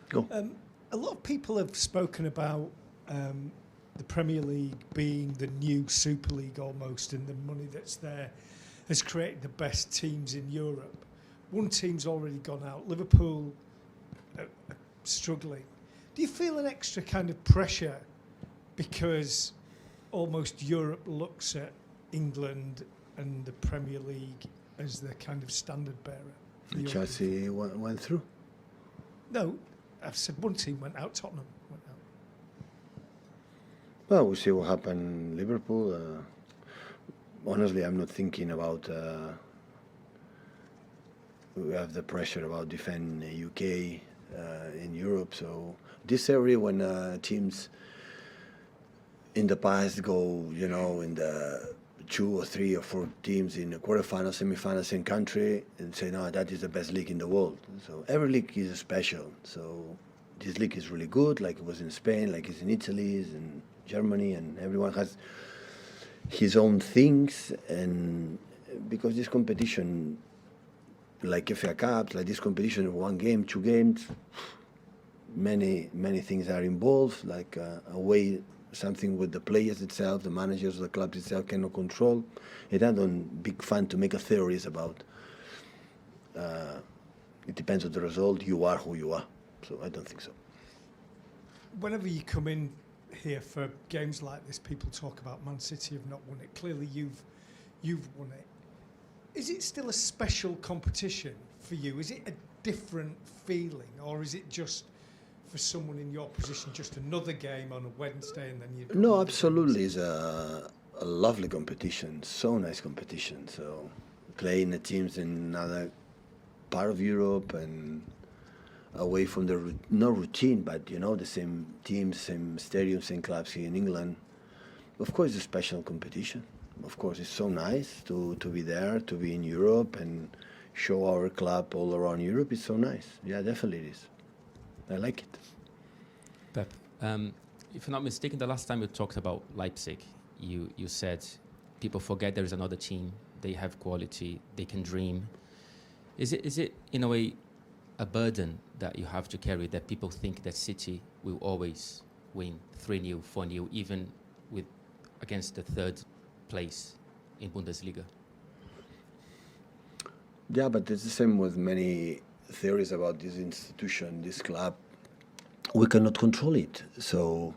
Go. A lot of people have spoken about the Premier League being the new Super League almost, and the money that's there has created the best teams in Europe. One team's already gone out. Liverpool are struggling. Do you feel an extra kind of pressure because almost Europe looks at England and the Premier League as the kind of standard bearer? Chelsea went through? No, I've said one team went out, Tottenham went out. Well, we'll see what happened in Liverpool. Honestly, I'm not thinking about... we have the pressure about defending the UK in Europe, so this area when teams in the past go, you know, in the 2 or 3 or 4 teams in the quarterfinals, semi-finals in country, and say, no, that is the best league in the world. So every league is special. So this league is really good, like it was in Spain, like it's in Italy, it's in Germany, and everyone has his own things. And because this competition, like FA Cups, like this competition, 1 game, 2 games, many things are involved, like a way something with the players itself, the managers of the club itself cannot control. It ain't big fun to make a theories about. It depends on the result. You are who you are. So I don't think so. Whenever you come in here for games like this, people talk about Man City have not won it. Clearly, you've won it. Is it still a special competition for you? Is it a different feeling, or is it just, for someone in your position, just another game on a Wednesday and then you... No, absolutely. It's a lovely competition, so nice competition. So playing the teams in another part of Europe and away from the, no routine, but you know, the same teams, same stadiums, same clubs here in England. Of course, it's a special competition. Of course, it's so nice to be there, to be in Europe and show our club all around Europe. It's so nice. Yeah, definitely it is. I like it. Pep, if I'm not mistaken, the last time we talked about Leipzig, you said people forget there is another team, they have quality, they can dream. Is it in a way a burden that you have to carry, that people think that City will always win 3-0, 4-0, even with against the 3rd place in Bundesliga? Yeah, but it's the same with many theories about this institution, this club. We cannot control it. So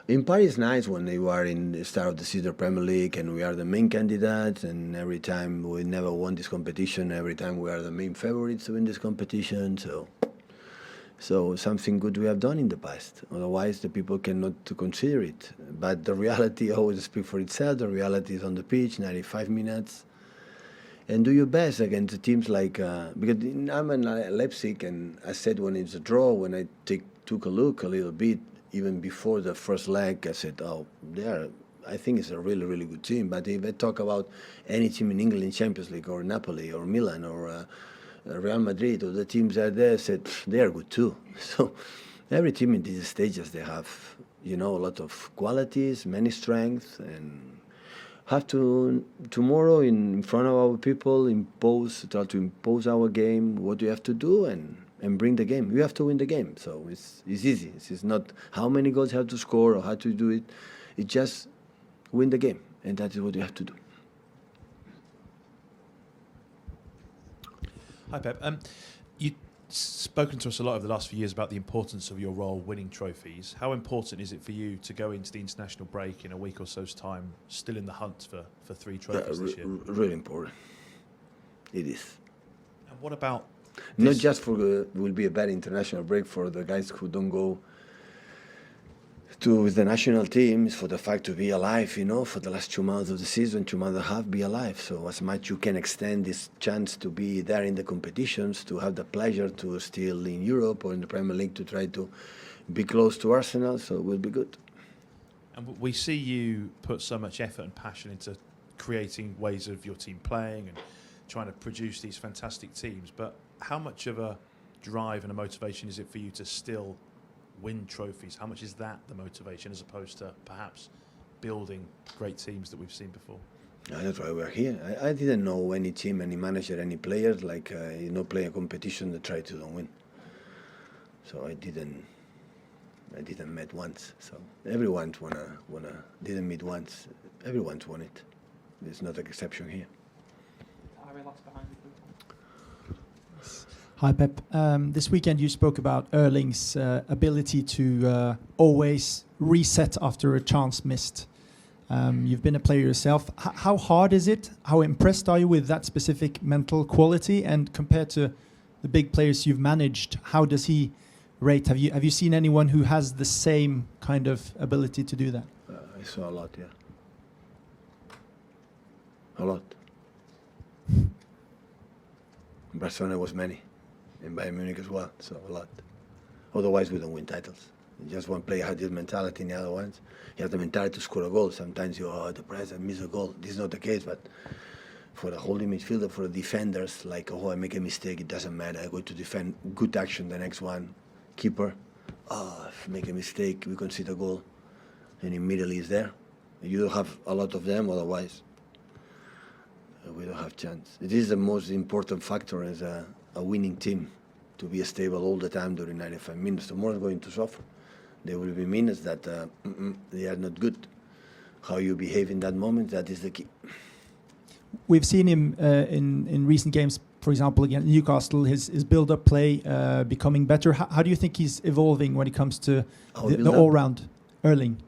in Paris, it's nice when you are in the start of the season Premier League and we are the main candidates, and every time we never won this competition, every time we are the main favorites to win this competition. So something good we have done in the past. Otherwise, the people cannot consider it. But the reality always speaks for itself. The reality is on the pitch, 95 minutes. And do your best against the teams like, because I'm in Leipzig, and I said when it's a draw, when I took a look a little bit, even before the first leg, I said, oh, I think it's a really, really good team. But if I talk about any team in England in Champions League, or Napoli, or Milan, or Real Madrid, or the teams are there, I said, they are good too. So every team in these stages, they have, you know, a lot of qualities, many strengths, and have to tomorrow in front of our people try to impose our game, what do you have to do, and bring the game. You have to win the game. So it's easy. It's not how many goals you have to score or how to do it. It's just win the game, and that is what you have to do. Hi, Pep. You've spoken to us a lot over the last few years about the importance of your role winning trophies. How important is it for you to go into the international break in a week or so's time still in the hunt for 3 trophies this year? Really important. It is. And what about... Not just for will be a bad international break for the guys who don't go with the national team, is for the fact to be alive, you know, for the last 2 months of the season, 2 months and a half, be alive. So as much you can extend this chance to be there in the competitions, to have the pleasure to still in Europe or in the Premier League to try to be close to Arsenal, so it will be good. And we see you put so much effort and passion into creating ways of your team playing and trying to produce these fantastic teams, but how much of a drive and a motivation is it for you to still win trophies? How much is that the motivation as opposed to perhaps building great teams that we've seen before? That's why we're here. I didn't know any team, any manager, any players play a competition that try to don't win. So I didn't meet once. So everyone's didn't meet once. Everyone's won it. There's not an exception here. Hi Pep. This weekend you spoke about Erling's ability to always reset after a chance missed. You've been a player yourself. How hard is it? How impressed are you with that specific mental quality? And compared to the big players you've managed, how does he rate? Have you seen anyone who has the same kind of ability to do that? I saw a lot, yeah. A lot. In Barcelona was many. In Bayern Munich as well, so a lot. Otherwise we don't win titles. Just one player had this mentality, and the other ones, he has the mentality to score a goal. Sometimes you the press and miss a goal. This is not the case, but for the holding midfielder, for the defenders, like, I make a mistake, it doesn't matter. I go to defend, good action, the next one. Keeper, if make a mistake, we concede a goal, and immediately it's there. You don't have a lot of them, otherwise we don't have chance. It is the most important factor as a winning team, to be stable all the time during 95 minutes. Tomorrow is going to suffer. There will be minutes that they are not good. How you behave in that moment, that is the key. We've seen him in recent games, for example, against Newcastle, his build-up play becoming better. How do you think he's evolving when it comes to the all-round Erling?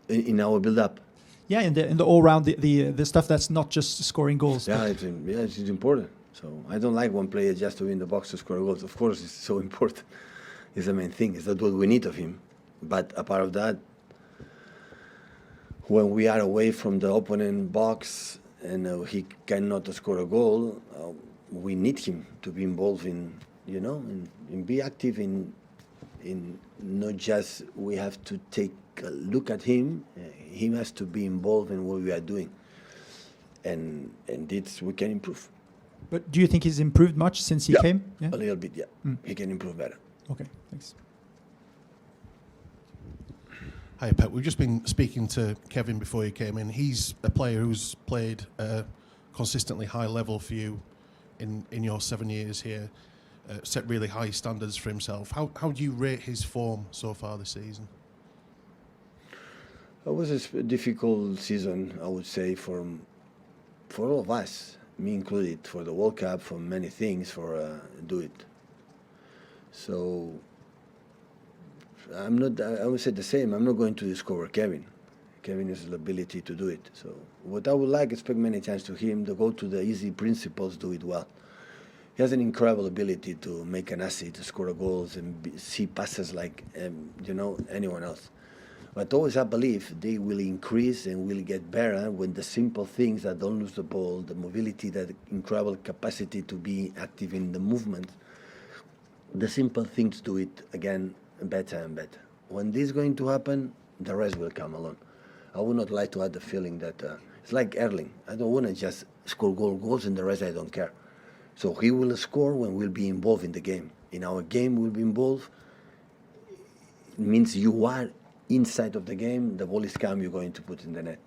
In our build-up. Yeah, in the all-round, the stuff that's not just scoring goals. Yeah, it's important. So I don't like one player just to be in the box to score goals. Of course, it's so important. It's the main thing. It's not what we need of him. But apart of that, when we are away from the opponent box and he cannot score a goal, we need him to be involved in be active in not just we have to take a look at him. He has to be involved in what we are doing, and this we can improve. But do you think he's improved much since he came? Yeah? A little bit, yeah. He can improve better. Okay, thanks. Hi Pep, we've just been speaking to Kevin before you came in. He's a player who's played consistently high level for you in your 7 years here, set really high standards for himself. How do you rate his form so far this season? It was a difficult season, I would say, for all of us, me included, for the World Cup, for many things, for do it. So I would say the same. I'm not going to discover Kevin. Kevin has the ability to do it. So what I would expect many times to him, to go to the easy principles, do it well. He has an incredible ability to make an assist, to score goals, and see passes like anyone else. But always I believe they will increase and will get better when the simple things that don't lose the ball, the mobility, that incredible capacity to be active in the movement, the simple things do it again better and better. When this is going to happen, the rest will come along. I would not like to have the feeling that it's like Erling. I don't want to just score goals and the rest I don't care. So he will score when we'll be involved in the game. In our game, we'll be involved. It means you are inside of the game, the ball is come, you're going to put in the net.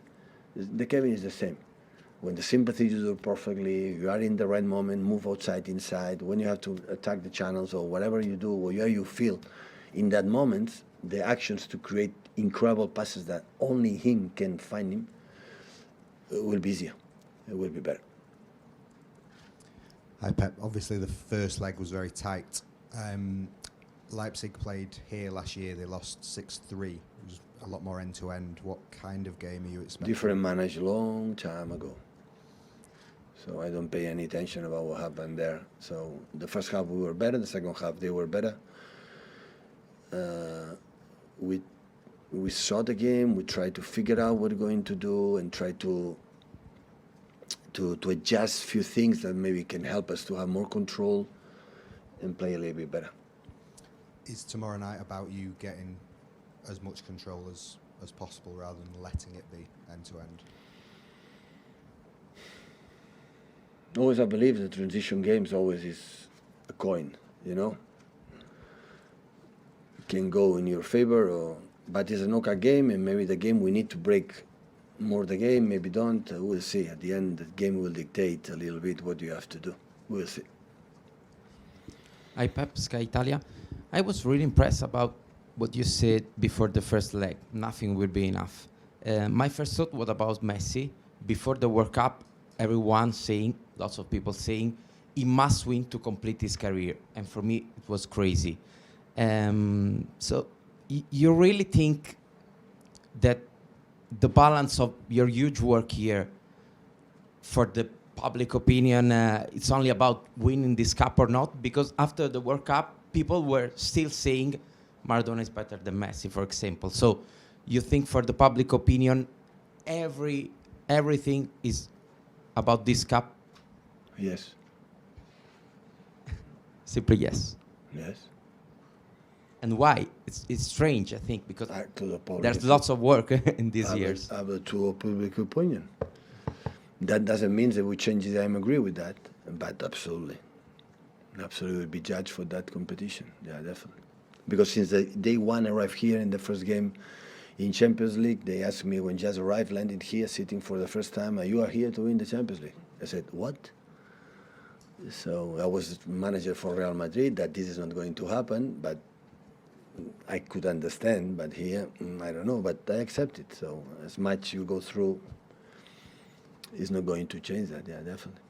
The Kevin is the same. When the sympathy you do perfectly, you are in the right moment, move outside, inside. When you have to attack the channels or whatever you do, where you feel, in that moment, the actions to create incredible passes that only him can find him, it will be easier. It will be better. Hi Pep, obviously the first leg was very tight. Leipzig played here last year, they lost 6-3. It was a lot more end-to-end. What kind of game are you expecting? Different managed long time ago. So I don't pay any attention about what happened there. So the first half we were better, the second half they were better. We saw the game, we tried to figure out what we're going to do and try to adjust a few things that maybe can help us to have more control and play a little bit better. Is tomorrow night about you getting as much control as possible rather than letting it be end-to-end? Always I believe the transition games always is a coin, It can go in your favor, but it's a knockout game, and maybe the game we need to break more the game, maybe don't. We'll see. At the end, the game will dictate a little bit what you have to do. We'll see. Hi, Pep, Sky Italia. I was really impressed about what you said before the first leg. Nothing will be enough. My first thought was about Messi. Before the World Cup, everyone saying, lots of people saying, he must win to complete his career. And for me, it was crazy. So you really think that the balance of your huge work here for the public opinion, it's only about winning this cup or not? Because after the World Cup, people were still saying Maradona is better than Messi, for example. So you think for the public opinion, everything is about this cup? Yes. Simply yes. Yes. And why? It's strange, I think, because To the public there's lots of work in these years. To a public opinion. That doesn't mean that we change it. I agree with that, but absolutely will be judged for that competition. Yeah, definitely. Because since the day one arrived here in the first game in Champions League, they asked me when just arrived, landed here, sitting for the first time, you are here to win the Champions League. I said, what? So I was manager for Real Madrid, that this is not going to happen, but I could understand, but here, I don't know, but I accept it. So as much you go through, it's not going to change that, yeah, definitely.